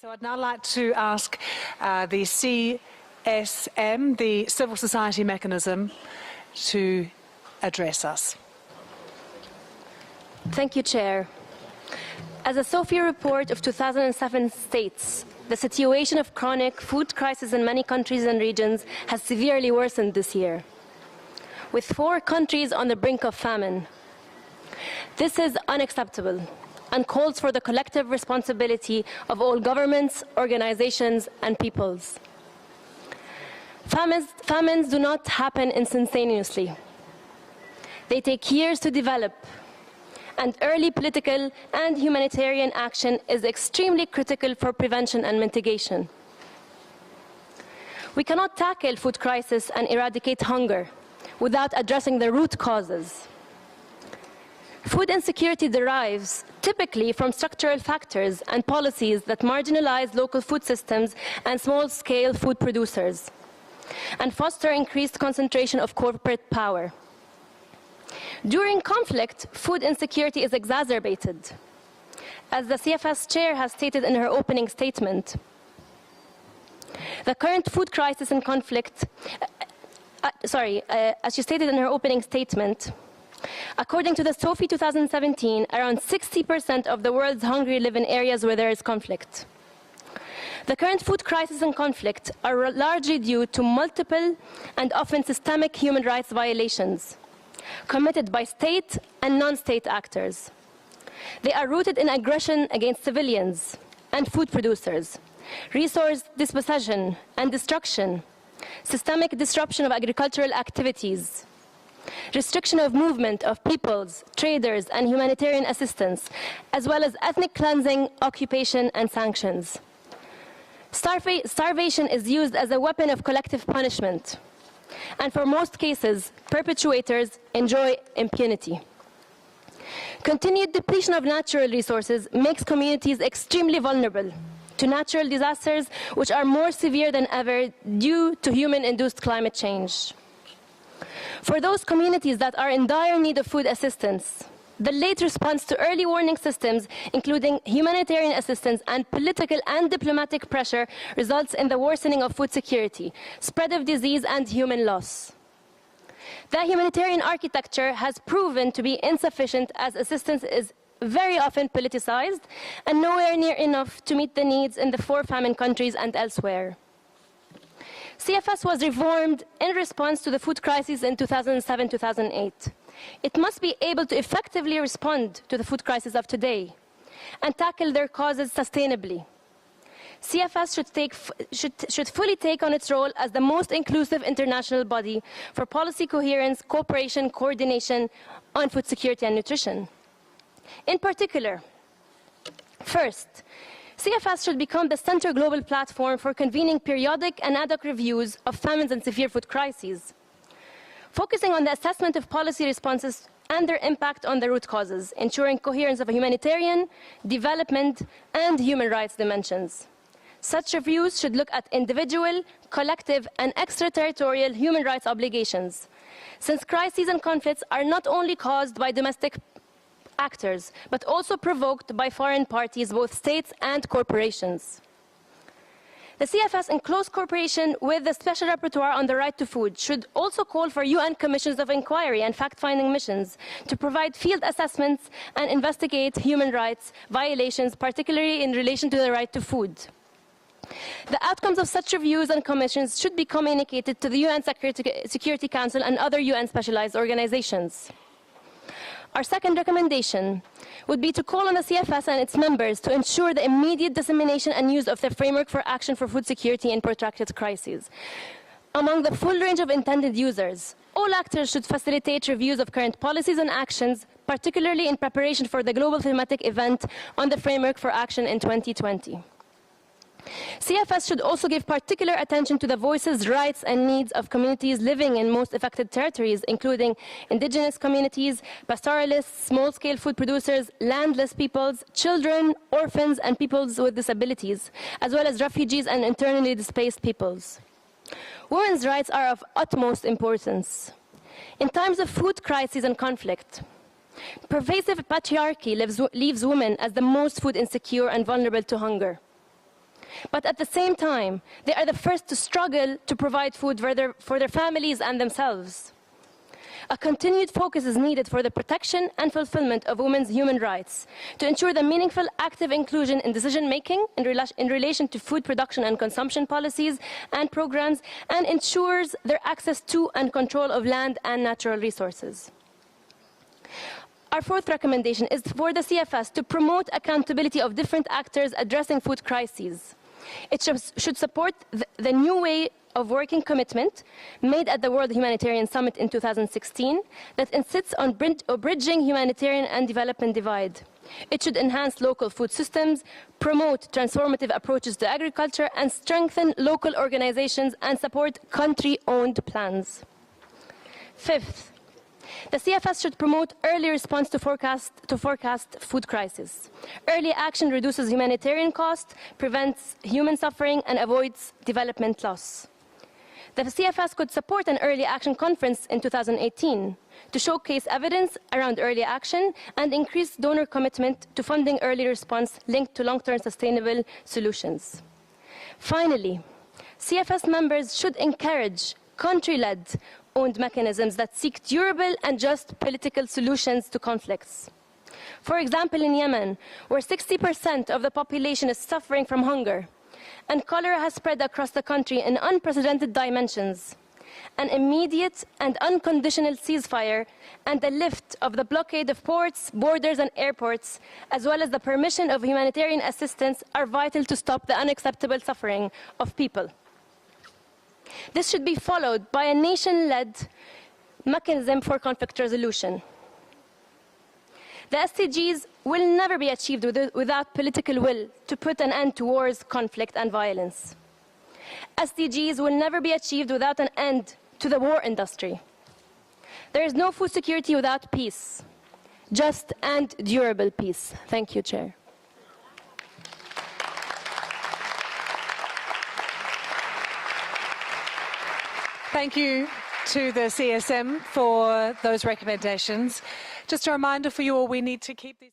So I'd now like to ask the CSM, the Civil Society Mechanism, to address us. Thank you, Chair. As a SOFI report of 2007 states, the situation of chronic food crisis in many countries and regions has severely worsened this year, with 4 countries on the brink of famine. This is unacceptable and calls for the collective responsibility of all governments, organizations, and peoples. Famines do not happen instantaneously. They take years to develop, and early political and humanitarian action is extremely critical for prevention and mitigation. We cannot tackle food crisis and eradicate hunger without addressing the root causes. Food insecurity derives typically from structural factors and policies that marginalize local food systems and small-scale food producers, and foster increased concentration of corporate power. During conflict, food insecurity is exacerbated. As the CFS chair has stated in her opening statement, the current food crisis and conflict, as she stated in her opening statement, according to the SOFI 2017, around 60% of the world's hungry live in areas where there is conflict. The current food crisis and conflict are largely due to multiple and often systemic human rights violations committed by state and non-state actors. They are rooted in aggression against civilians and food producers, resource dispossession and destruction, systemic disruption of agricultural activities, restriction of movement of peoples, traders, and humanitarian assistance, as well as ethnic cleansing, occupation, and sanctions. Starvation is used as a weapon of collective punishment, and for most cases, perpetrators enjoy impunity. Continued depletion of natural resources makes communities extremely vulnerable to natural disasters, which are more severe than ever due to human-induced climate change. For those communities that are in dire need of food assistance, the late response to early warning systems, including humanitarian assistance and political and diplomatic pressure, results in the worsening of food security, spread of disease, and human loss. The humanitarian architecture has proven to be insufficient, as assistance is very often politicized and nowhere near enough to meet the needs in the 4 famine countries and elsewhere. CFS was reformed in response to the food crisis in 2007-2008. It must be able to effectively respond to the food crisis of today and tackle their causes sustainably. CFS should fully take on its role as the most inclusive international body for policy coherence, cooperation, coordination on food security and nutrition. In particular, first, CFS should become the central global platform for convening periodic and ad hoc reviews of famines and severe food crises, focusing on the assessment of policy responses and their impact on the root causes, ensuring coherence of humanitarian, development, and human rights dimensions. Such reviews should look at individual, collective, and extraterritorial human rights obligations, since crises and conflicts are not only caused by domestic actors, but also provoked by foreign parties, both states and corporations. The CFS, in close cooperation with the Special Rapporteur on the Right to Food, should also call for UN commissions of inquiry and fact-finding missions to provide field assessments and investigate human rights violations, particularly in relation to the right to food. The outcomes of such reviews and commissions should be communicated to the UN Security Council and other UN specialized organizations. Our second recommendation would be to call on the CFS and its members to ensure the immediate dissemination and use of the framework for action for food security in protracted crises. Among the full range of intended users, all actors should facilitate reviews of current policies and actions, particularly in preparation for the global thematic event on the framework for action in 2020. CFS should also give particular attention to the voices, rights, and needs of communities living in most affected territories, including indigenous communities, pastoralists, small-scale food producers, landless peoples, children, orphans, and peoples with disabilities, as well as refugees and internally displaced peoples. Women's rights are of utmost importance. In times of food crises and conflict, pervasive patriarchy leaves women as the most food insecure and vulnerable to hunger. But at the same time, they are the first to struggle to provide food for their families and themselves. A continued focus is needed for the protection and fulfillment of women's human rights to ensure the meaningful, active inclusion in decision-making in relation to food production and consumption policies and programs, and ensures their access to and control of land and natural resources. Our fourth recommendation is for the CFS to promote accountability of different actors addressing food crises. It should support the new way of working commitment made at the World Humanitarian Summit in 2016 that insists on bridging humanitarian and development divide. It should enhance local food systems, promote transformative approaches to agriculture, and strengthen local organizations and support country-owned plans. Fifth, the CFS should promote early response to forecast food crisis. Early action reduces humanitarian cost, prevents human suffering, and avoids development loss. The CFS could support an early action conference in 2018 to showcase evidence around early action and increase donor commitment to funding early response linked to long-term sustainable solutions. Finally, CFS members should encourage country-led owned mechanisms that seek durable and just political solutions to conflicts. For example, in Yemen, where 60% of the population is suffering from hunger, and cholera has spread across the country in unprecedented dimensions, an immediate and unconditional ceasefire and the lift of the blockade of ports, borders, and airports, as well as the permission of humanitarian assistance, are vital to stop the unacceptable suffering of people. This should be followed by a nation-led mechanism for conflict resolution. The SDGs will never be achieved without political will to put an end to wars, conflict, and violence. SDGs will never be achieved without an end to the war industry. There is no food security without peace, just and durable peace. Thank you, Chair. Thank you to the CSM for those recommendations. Just a reminder for you all, we need to keep these